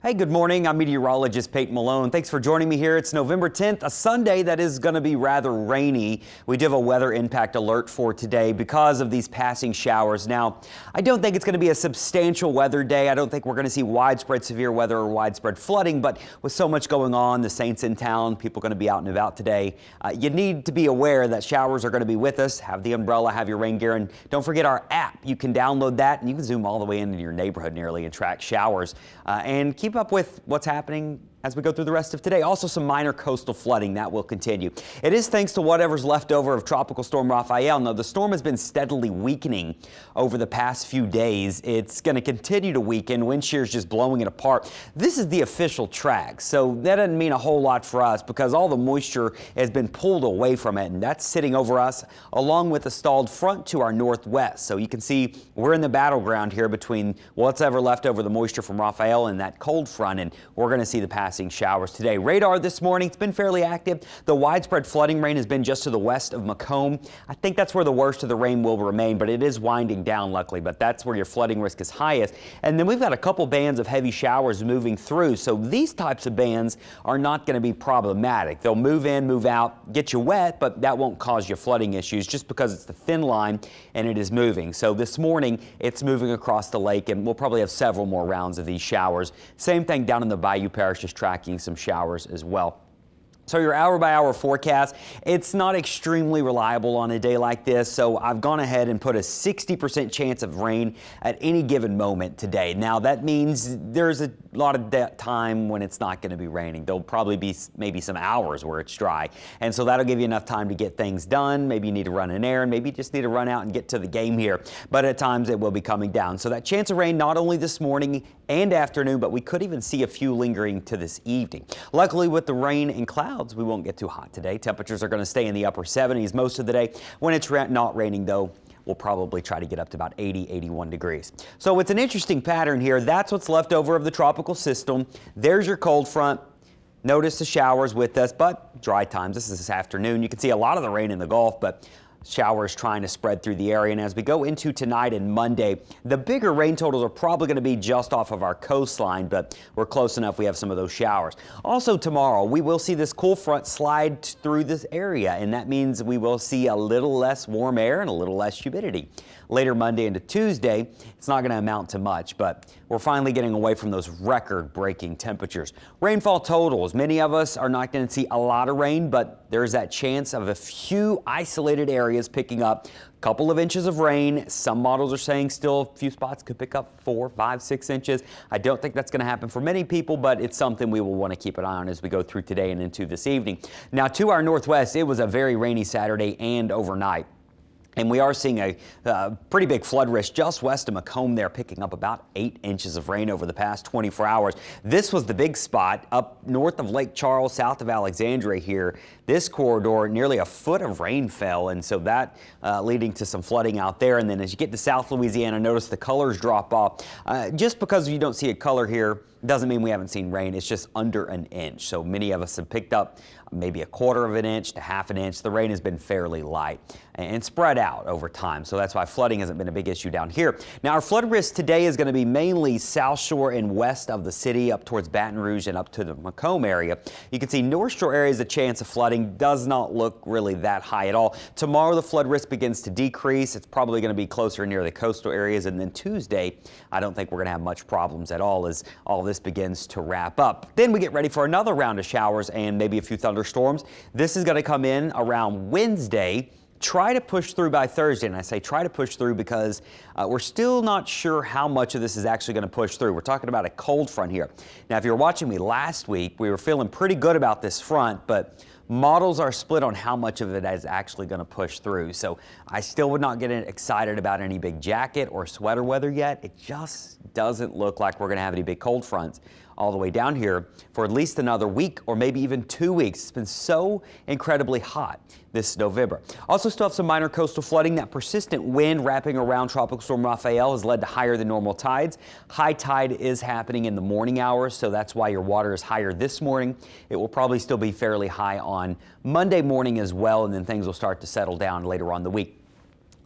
Hey, good morning. I'm meteorologist Peyton Malone. Thanks for joining me here. It's November 10th, a Sunday that is going to be rather rainy. We do have a weather impact alert for today because of these passing showers. Now, I don't think it's going to be a substantial weather day. I don't think we're going to see widespread severe weather or widespread flooding, but with so much going on, the Saints in town, people going to be out and about today, you need to be aware that showers are going to be with us. Have the umbrella, have your rain gear, and don't forget our app. You can download that and you can zoom all the way into your neighborhood nearly and track showers and keep up with what's happening as we go through the rest of today. Also some minor coastal flooding that will continue. It is thanks to whatever's left over of Tropical Storm Rafael. Now, the storm has been steadily weakening over the past few days. It's going to continue to weaken. Wind shear is just blowing it apart. This is the official track, so that doesn't mean a whole lot for us because all the moisture has been pulled away from it, and that's sitting over us along with a stalled front to our northwest. So you can see we're in the battleground here between what's ever left over the moisture from Rafael and that cold front, and we're going to see the passing showers today. Radar this morning, it's been fairly active. The widespread flooding rain has been just to the west of Macomb. I think that's where the worst of the rain will remain, but it is winding down luckily, but that's where your flooding risk is highest. And then we've got a couple bands of heavy showers moving through, so these types of bands are not going to be problematic. They'll move in, move out, get you wet, but that won't cause you flooding issues just because it's the thin line and it is moving. So this morning it's moving across the lake, and we'll probably have several more rounds of these showers. Same thing down in the Bayou Parishes, tracking some showers as well. So your hour-by-hour forecast, it's not extremely reliable on a day like this, so I've gone ahead and put a 60% chance of rain at any given moment today. Now, that means there's a lot of time when it's not going to be raining. There'll probably be maybe some hours where it's dry, and so that'll give you enough time to get things done. Maybe you need to run an errand, maybe you just need to run out and get to the game here, but at times it will be coming down. So that chance of rain not only this morning and afternoon, but we could even see a few lingering to this evening. Luckily, with the rain and clouds, we won't get too hot today. Temperatures are going to stay in the upper 70s most of the day. When it's not raining, though, we'll probably try to get up to about 80, 81 degrees. So it's an interesting pattern here. That's what's left over of the tropical system. There's your cold front. Notice the showers with us, but dry times. This is this afternoon. You can see a lot of the rain in the Gulf, but showers trying to spread through the area. And as we go into tonight and Monday, the bigger rain totals are probably going to be just off of our coastline, but we're close enough. We have some of those showers. Also tomorrow, we will see this cool front slide through this area, and that means we will see a little less warm air and a little less humidity. Later Monday into Tuesday, it's not going to amount to much, but we're finally getting away from those record-breaking temperatures. Rainfall totals, many of us are not going to see a lot of rain, but there's that chance of a few isolated areas picking up a couple of inches of rain. Some models are saying still a few spots could pick up 4, 5, 6 inches. I don't think that's going to happen for many people, but it's something we will want to keep an eye on as we go through today and into this evening. Now, to our northwest, it was a very rainy Saturday and overnight. And we are seeing a pretty big flood risk just west of Macomb there, picking up about 8 inches of rain over the past 24 hours. This was the big spot up north of Lake Charles, south of Alexandria here. This corridor, nearly a foot of rain fell, and so that leading to some flooding out there. And then as you get to South Louisiana, notice the colors drop off. Just because you don't see a color here doesn't mean we haven't seen rain. It's just under an inch. So many of us have picked up maybe a quarter of an inch to half an inch. The rain has been fairly light and spread out over time. So that's why flooding hasn't been a big issue down here. Now, our flood risk today is going to be mainly South Shore and west of the city, up towards Baton Rouge and up to the Macomb area. You can see North Shore areas, a chance of flooding does not look really that high at all. Tomorrow, the flood risk begins to decrease. It's probably going to be closer near the coastal areas. And then Tuesday, I don't think we're going to have much problems at all as all this begins to wrap up. Then we get ready for another round of showers and maybe a few thunderstorms. This is going to come in around Wednesday. Try to push through by Thursday, and I say try to push through because we're still not sure how much of this is actually going to push through. We're talking about a cold front here. Now, if you were watching me last week, we were feeling pretty good about this front, but models are split on how much of it is actually going to push through. So I still would not get excited about any big jacket or sweater weather yet. It just doesn't look like we're going to have any big cold fronts all the way down here for at least another week or maybe even 2 weeks. It's been so incredibly hot this November. Also still have some minor coastal flooding. That persistent wind wrapping around Tropical Storm Rafael has led to higher than normal tides. High tide is happening in the morning hours, so that's why your water is higher this morning. It will probably still be fairly high on Monday morning as well, and then things will start to settle down later on in the week.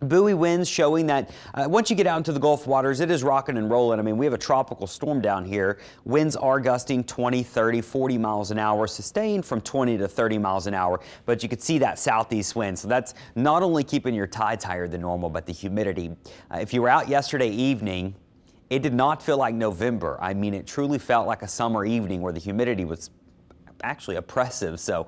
Buoy winds showing that once you get out into the Gulf waters, it is rocking and rolling. I mean, we have a tropical storm down here. Winds are gusting 20, 30, 40 miles an hour, sustained from 20 to 30 miles an hour. But you can see that southeast wind. So that's not only keeping your tides higher than normal, but the humidity. If you were out yesterday evening, it did not feel like November. I mean, it truly felt like a summer evening where the humidity was actually oppressive. So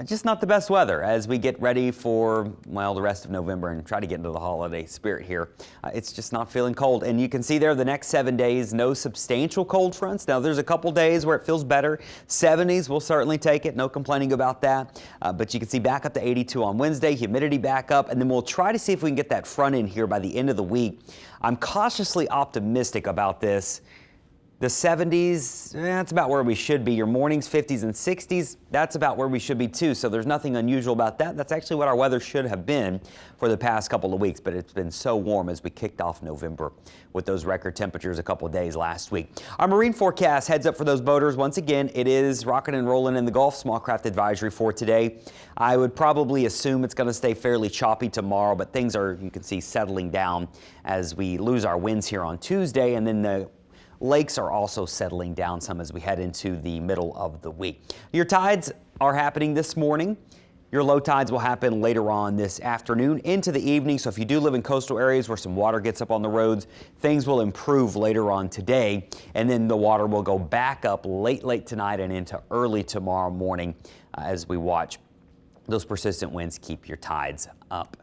just not the best weather as we get ready for, well, the rest of November and try to get into the holiday spirit here. It's just not feeling cold. And you can see there the next 7 days, no substantial cold fronts. Now there's a couple days where it feels better. 70s, we'll certainly take it. No complaining about that. But you can see back up to 82 on Wednesday, humidity back up, and then we'll try to see if we can get that front in here by the end of the week. I'm cautiously optimistic about this. The 70s, that's about where we should be. Your mornings, 50s and 60s, that's about where we should be too. So there's nothing unusual about that. That's actually what our weather should have been for the past couple of weeks, but it's been so warm as we kicked off November with those record temperatures a couple of days last week. Our marine forecast heads up for those boaters. Once again, it is rocking and rolling in the Gulf. Small craft advisory for today. I would probably assume it's going to stay fairly choppy tomorrow, but things are, you can see, settling down as we lose our winds here on Tuesday, and then the lakes are also settling down some as we head into the middle of the week. Your tides are happening this morning. Your low tides will happen later on this afternoon into the evening. So if you do live in coastal areas where some water gets up on the roads, things will improve later on today. And then the water will go back up late tonight and into early tomorrow morning as we watch those persistent winds keep your tides up.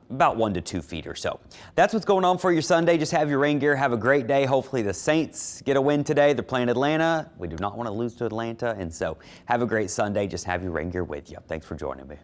About 1 to 2 feet or so. That's what's going on for your Sunday. Just have your rain gear. Have a great day. Hopefully the Saints get a win today. They're playing Atlanta. We do not want to lose to Atlanta. And so have a great Sunday. Just have your rain gear with you. Thanks for joining me.